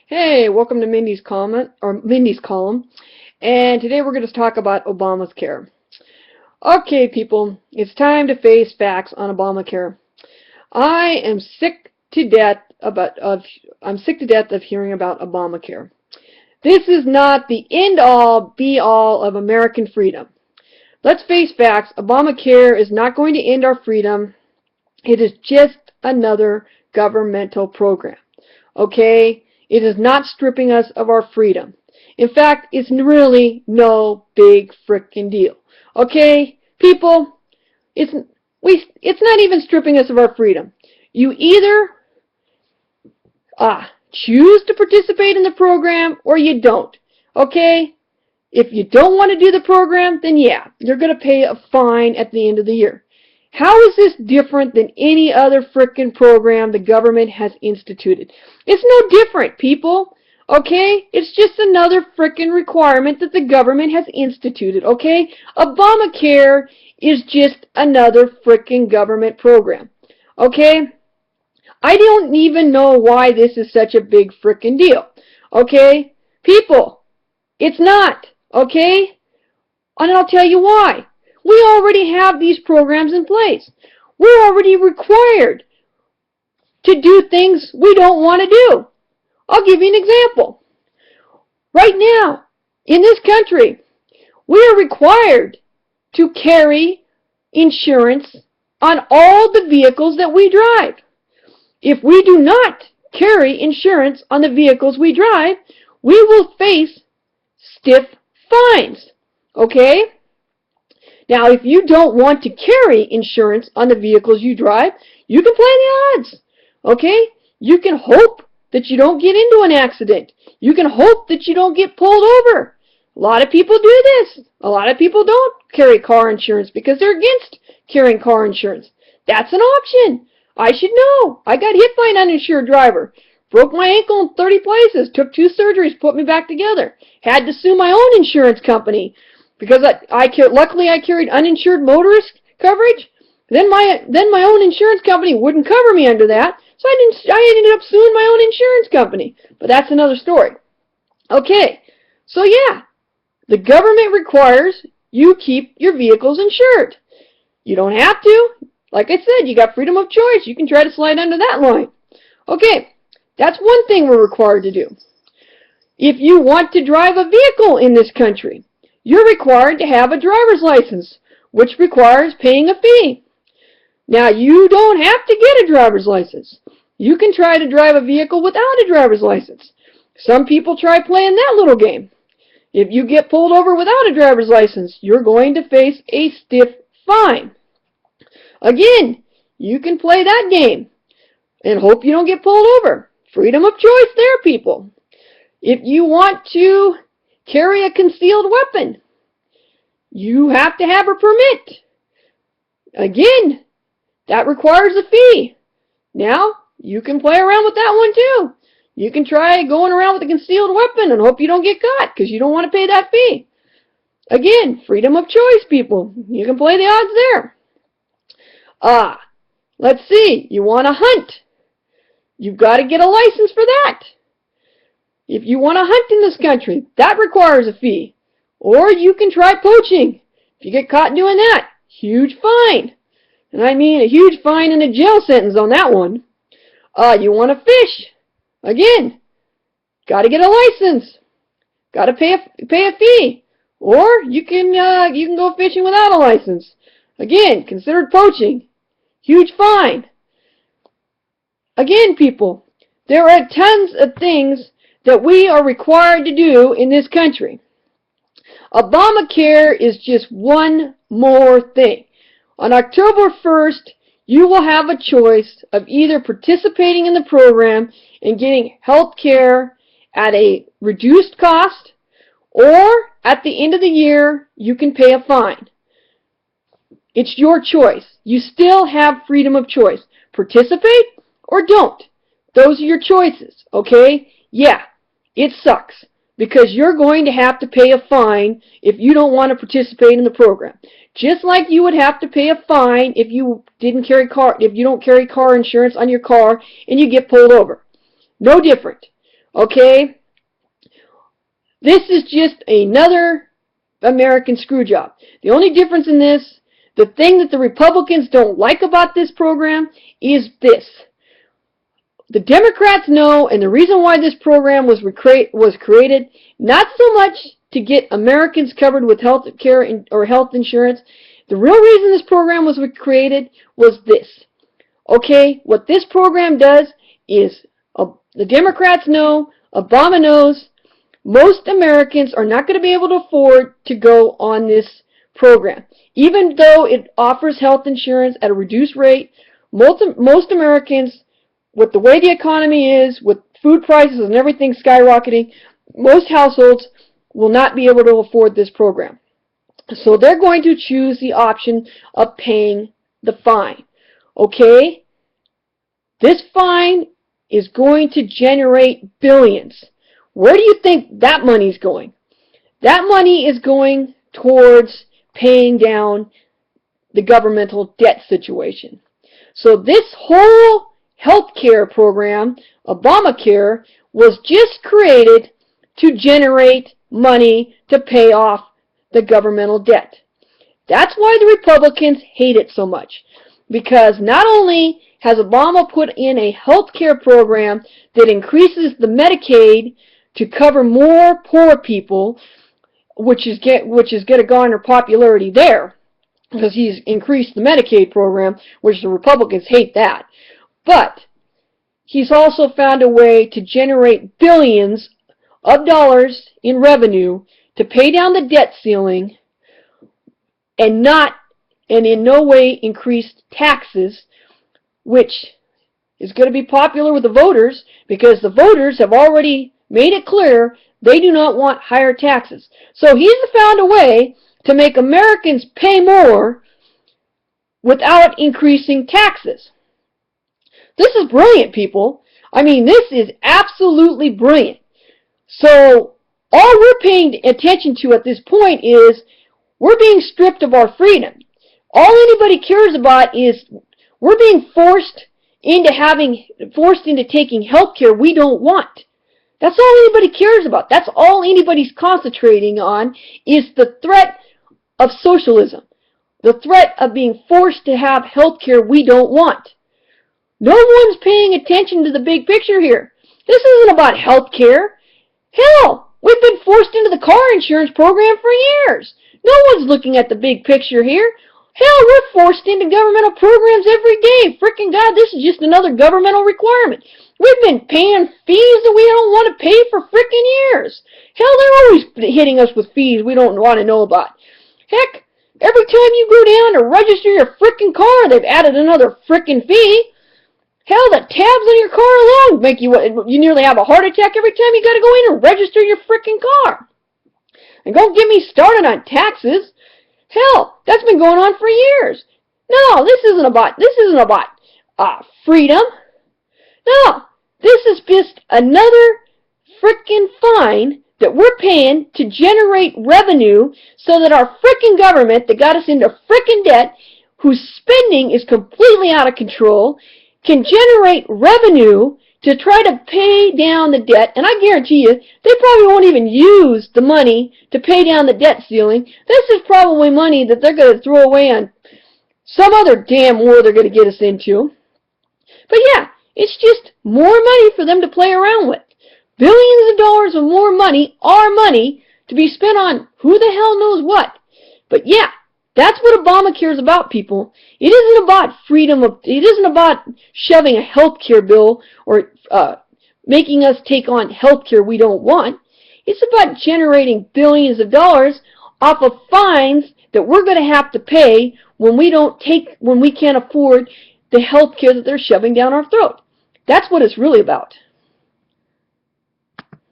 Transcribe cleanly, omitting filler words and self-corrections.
Hey, welcome to Mindy's column. And today we're going to talk about Obamacare. Okay, people, it's time to face facts on Obamacare. I'm sick to death of hearing about Obamacare. This is not the end-all, be-all of American freedom. Let's face facts. Obamacare is not going to end our freedom. It is just another governmental program. Okay? It is not stripping us of our freedom. In fact, it's really no big frickin' deal. Okay? People, it's not even stripping us of our freedom. You either choose to participate in the program or you don't. Okay? If you don't want to do the program, then yeah, you're going to pay a fine at the end of the year. How is this different than any other frickin' program the government has instituted? It's no different, people. Okay? It's just another frickin' requirement that the government has instituted. Okay? Obamacare is just another frickin' government program. Okay? I don't even know why this is such a big frickin' deal. Okay? People, it's not. Okay? And I'll tell you why. We already have these programs in place. We're already required to do things we don't want to do. I'll give you an example. Right now, in this country, we are required to carry insurance on all the vehicles that we drive. If we do not carry insurance on the vehicles we drive, we will face stiff fines. Okay? Now, if you don't want to carry insurance on the vehicles you drive, you can play the odds. Okay? You can hope that you don't get into an accident. You can hope that you don't get pulled over. A lot of people do this. A lot of people don't carry car insurance because they're against carrying car insurance. That's an option. I should know. I got hit by an uninsured driver. Broke my ankle in 30 places. Took 2 surgeries, put me back together. Had to sue my own insurance company. Because luckily I carried uninsured motorist coverage. Then my own insurance company wouldn't cover me under that, so I ended up suing my own insurance company. But that's another story. Okay, so yeah, the government requires you keep your vehicles insured. You don't have to. Like I said, you got freedom of choice. You can try to slide under that line. Okay, that's one thing we're required to do. If you want to drive a vehicle in this country, you're required to have a driver's license, which requires paying a fee. Now, you don't have to get a driver's license. You can try to drive a vehicle without a driver's license. Some people try playing that little game. If you get pulled over without a driver's license, you're going to face a stiff fine. Again, you can play that game and hope you don't get pulled over. Freedom of choice there, people. If you want to carry a concealed weapon, you have to have a permit. Again, that requires a fee. Now, you can play around with that one too. You can try going around with a concealed weapon and hope you don't get caught because you don't want to pay that fee. Again, freedom of choice, people. You can play the odds there. Let's see. You want to hunt. You've got to get a license for that. If you want to hunt in this country, that requires a fee. Or you can try poaching. If you get caught doing that, huge fine. And I mean a huge fine and a jail sentence on that one. You want to fish. Again, got to get a license. Got to pay a fee. Or you can go fishing without a license. Again, considered poaching. Huge fine. Again, people, there are tons of things that we are required to do in this country. Obamacare is just one more thing. On October 1st, you will have a choice of either participating in the program and getting health care at a reduced cost, or at the end of the year, you can pay a fine. It's your choice. You still have freedom of choice. Participate or don't. Those are your choices, okay? Yeah. It sucks because you're going to have to pay a fine if you don't want to participate in the program. Just like you would have to pay a fine if you don't carry car insurance on your car and you get pulled over. No different. Okay? This is just another American screw job. The only difference in this, the thing that the Republicans don't like about this program is this. The Democrats know, and the reason why this program was created, not so much to get Americans covered with health care or health insurance. The real reason this program was created was this. Okay, what this program does is, the Democrats know, Obama knows, most Americans are not going to be able to afford to go on this program. Even though it offers health insurance at a reduced rate, most Americans, with the way the economy is, with food prices and everything skyrocketing, most households will not be able to afford this program. So they're going to choose the option of paying the fine. Okay? This fine is going to generate billions. Where do you think that money's going? That money is going towards paying down the governmental debt situation. So this whole health care program, Obamacare, was just created to generate money to pay off the governmental debt. That's why the Republicans hate it so much. Because not only has Obama put in a health care program that increases the Medicaid to cover more poor people, which is going to garner popularity there, because he's increased the Medicaid program, which the Republicans hate that. But he's also found a way to generate billions of dollars in revenue to pay down the debt ceiling and in no way increase taxes, which is going to be popular with the voters, because the voters have already made it clear they do not want higher taxes. So he's found a way to make Americans pay more without increasing taxes. This is brilliant, people. I mean, this is absolutely brilliant. So all we're paying attention to at this point is we're being stripped of our freedom. All anybody cares about is we're being forced into taking health care we don't want. That's all anybody cares about. That's all anybody's concentrating on, is the threat of socialism. The threat of being forced to have health care we don't want. No one's paying attention to the big picture here. This isn't about health care. Hell, we've been forced into the car insurance program for years. No one's looking at the big picture here. Hell, we're forced into governmental programs every day. Frickin' God, this is just another governmental requirement. We've been paying fees that we don't want to pay for frickin' years. Hell, they're always hitting us with fees we don't want to know about. Heck, every time you go down to register your frickin' car, they've added another frickin' fee. Hell, the tabs on your car alone make you nearly have a heart attack every time you got to go in and register your frickin' car. And don't get me started on taxes. Hell, that's been going on for years. No, this isn't about freedom. No, this is just another frickin' fine that we're paying to generate revenue so that our frickin' government that got us into frickin' debt, whose spending is completely out of control, can generate revenue to try to pay down the debt. And I guarantee you, they probably won't even use the money to pay down the debt ceiling. This is probably money that they're going to throw away on some other damn war they're going to get us into. But yeah, it's just more money for them to play around with. Billions of dollars of more money, our money, to be spent on who the hell knows what. But yeah, that's what Obamacare is about, people. It isn't about freedom it isn't about shoving a health care bill or making us take on health care we don't want. It's about generating billions of dollars off of fines that we're going to have to pay when we can't afford the health care that they're shoving down our throat. That's what it's really about.